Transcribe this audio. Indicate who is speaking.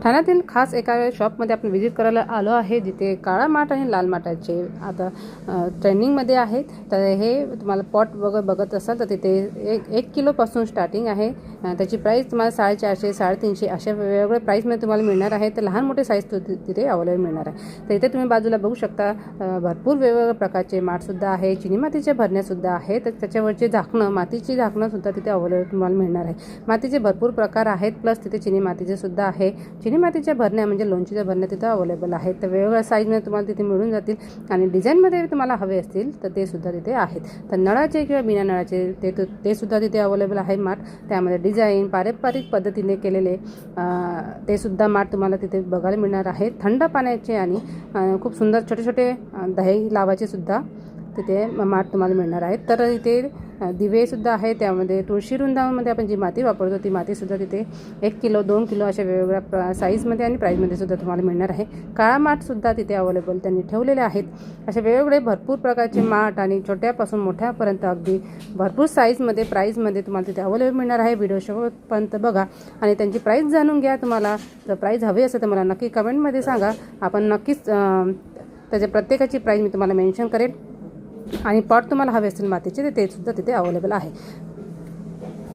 Speaker 1: ठाण्यातील खास एका शॉपमध्ये आपण व्हिजिट करायला आलो आहे, जिथे काळा माठ आणि लाल माठाचे आता ट्रेंडिंगमध्ये आहेत. तर हे तुम्हाला पॉट बघत असाल तर तिथे 1 किलोपासून स्टार्टिंग आहे. त्याची प्राईस तुम्हाला 450 350 अशा वेगवेगळ्या प्राईसमध्ये तुम्हाला मिळणार आहे. तर लहान मोठे साईज तिथे अवेलेबल मिळणार आहे. तर इथे तुम्ही बाजूला बघू शकता भरपूर वेगवेगळ्या प्रकारचे माठसुद्धा आहे, चिनी मातीच्या भरण्यासुद्धा आहे. तर त्याच्यावरचे झाकणं, मातीची झाकणंसुद्धा तिथे अवेलेबल तुम्हाला मिळणार आहे. मातीचे भरपूर प्रकार आहेत, प्लस तिथे चिनी मातीचे सुद्धा आहे. चिनी मातीच्या भरण्या म्हणजे लोणचीच्या भरण्या तिथं अवेलेबल आहेत. तर वेगवेगळ्या साईजमध्ये तुम्हाला तिथे मिळून जातील आणि डिझाईनमध्ये तुम्हाला हवे असतील तर ते सुद्धा तिथे आहेत. तर नळाचे किंवा बिना नळाचे ते सुद्धा तिथे अवेलेबल आहे माठ. त्यामध्ये डिझाईन पारंपरिक पद्धतीने केलेले ते सुद्धा माठ तुम्हाला तिथे बघायला मिळणार आहेत. थंड पाण्याचे आणि खूप सुंदर छोटे छोटे दही लावायचे सुद्धा तिथे माठ तुम्हाला मिळणार आहेत. तर इथे दिवेसुद्धा आहे. त्यामध्ये तुळशी वृंदावनमध्ये आपण जी माती वापरतो ती मातीसुद्धा तिथे 1 किलो 2 किलो अशा वेगवेगळ्या साईजमध्ये आणि प्राईजमध्ये सुद्धा तुम्हाला मिळणार आहे. काळा माठसुद्धा तिथे अवेलेबल त्यांनी ठेवलेले आहेत. असे वेगवेगळे भरपूर प्रकारचे माठ आणि छोट्यापासून मोठ्यापर्यंत अगदी भरपूर साईजमध्ये प्राईजमध्ये तुम्हाला तिथे अवेलेबल मिळणार आहे. व्हिडिओ शेवटपर्यंत बघा आणि त्यांची प्राईस जाणून घ्या. तुम्हाला जर प्राईस हवी असेल तर मला नक्की कमेंटमध्ये सांगा. आपण नक्कीच त्याच्या प्रत्येकाची प्राईस मी तुम्हाला मेन्शन करेल आणि पॉट तुम्हाला हवे असतील मातीचे ते सुद्धा तिथे अवेलेबल आहे.